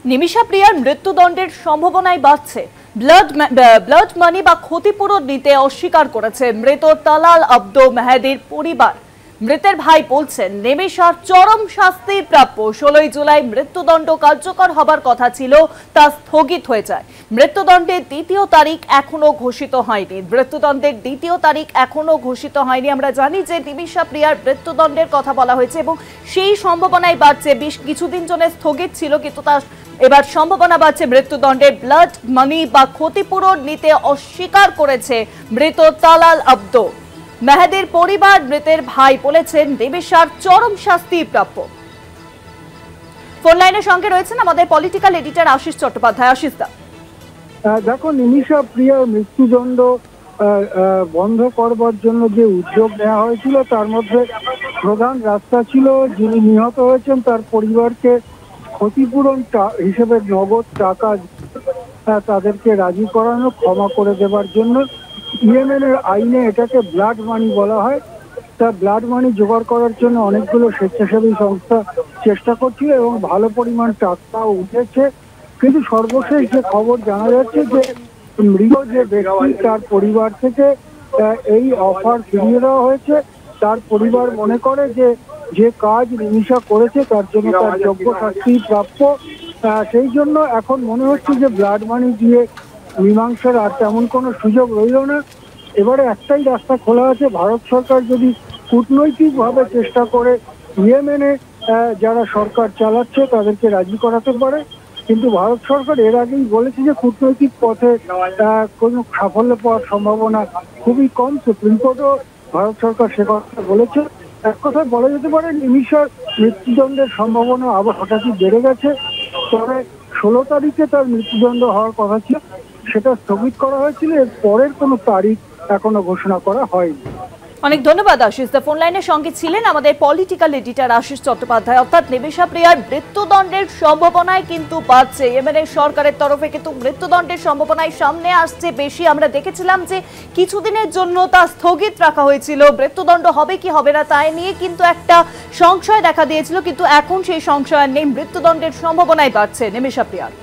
নিমিষা প্রিয়ার মৃত্যুদণ্ডের সম্ভাবনায় বাড়ছে। ব্লাড মানি বা ক্ষতিপূরণ দিতে অস্বীকার করেছে মৃত তালাল আব্দ মেহেদির পরিবার। মৃতের ভাই বলছেন নিমিষার চরম শাস্তি প্রাপ্য। 16 জুলাই মৃত্যুদণ্ড কার্যকর হবার কথা ছিল, তা স্থগিত হয়ে যায়। মৃত্যুদণ্ডের দ্বিতীয় তারিখ এখনো ঘোষিত হয়নি। আমরা জানি যে নিমিষা প্রিয়ার মৃত্যুদণ্ডের কথা বলা হয়েছে এবং সেই সম্ভাবনায় বাড়ছে। বেশ কিছুদিন জন্য স্থগিত ছিল, কিন্তু তা এবার সম্ভাবনা বাড়ছে মৃত্যুদণ্ডের। ব্লাড মানি বা ক্ষতিপূরণ নিতে অস্বীকার করেছে মৃত তালাল আব্দ মেহেদির পরিবার। মৃতের ভাই বলেছেন নিমিষার চরম শাস্তি প্রাপ্য। ফোন লাইনের সঙ্গে রয়েছেন আমাদের পলিটিক্যাল এডিটর আশিস চট্টোপাধ্যায়। আশিস দা, দেখো, নিমিষা প্রিয়ার মৃত্যুদণ্ড বন্ধ করবার জন্য যে উদ্যোগ নেওয়া হয়েছিল তার মধ্যে প্রধান রাস্তা ছিল যিনি নিহত হয়েছেন তার পরিবারকে ক্ষতিপূরণ হিসেবে নগদ টাকা তাদেরকে রাজি করানো, ক্ষমা করে দেবার জন্য। ইয়েমেন এর আইনে এটাকে ব্লাড মানি বলা হয়। তা ব্লাড মানি জোগাড় করার জন্য অনেকগুলো স্বেচ্ছাসেবী সংস্থা চেষ্টা করছিল এবং ভালো পরিমাণ টাকাও উঠেছে। কিন্তু সর্বশেষ যে খবর জানা যাচ্ছে যে মৃত যে ব্যক্তি তার পরিবার থেকে এই অফার ফিরিয়ে দেওয়া হয়েছে। তার পরিবার মনে করে যে কাজ নিমিষা করেছে তার জন্য তার যোগ্য শাস্তি প্রাপ্য। সেই জন্য এখন মনে হচ্ছে যে ব্লাড মানি দিয়ে মীমাংসার আর তেমন কোনো সুযোগ রইল না। এবারে একটাই রাস্তা খোলা আছে, ভারত সরকার যদি কূটনৈতিকভাবে চেষ্টা করে ইয়েমেনে যারা সরকার চালাচ্ছে তাদেরকে রাজি করাতে পারে। কিন্তু ভারত সরকার এর আগেই বলেছে যে কূটনৈতিক পথে কোনো সাফল্য পাওয়ার সম্ভাবনা খুবই কম। সুপ্রিম কোর্টও ভারত সরকার সে কথা বলেছে। এক কথায় বলা যেতে পারে নিমিষার মৃত্যুদণ্ডের সম্ভাবনা আবার হঠাৎই বেড়ে গেছে। তবে 16 তারিখে তার মৃত্যুদণ্ড হওয়ার কথা ছিল, সেটা স্থগিত করা হয়েছিল। এর পরের কোনো তারিখ এখনো ঘোষণা করা হয়নি। অনেক ধন্যবাদ আশিস দা। ফোন লাইনের সঙ্গে ছিলেন আমাদের পলিটিক্যাল এডিটর আশিস চট্টোপাধ্যায়। অর্থাৎ নিমিষা প্রিয়ার মৃত্যুদণ্ডের সম্ভাবনায় কিন্তু বাড়ছে। ইয়েমেনের সরকারের তরফে কিন্তু মৃত্যুদণ্ডের সম্ভাবনায় সামনে আসছে বেশি। আমরা দেখেছিলাম যে কিছুদিনের জন্য তা স্থগিত রাখা হয়েছিল। মৃত্যুদণ্ড হবে কি হবে না তাই নিয়ে কিন্তু একটা সংশয় দেখা দিয়েছিল, কিন্তু এখন সেই সংশয় নেই। মৃত্যুদণ্ডের সম্ভাবনায় বাড়ছে নিমিষা প্রিয়ার।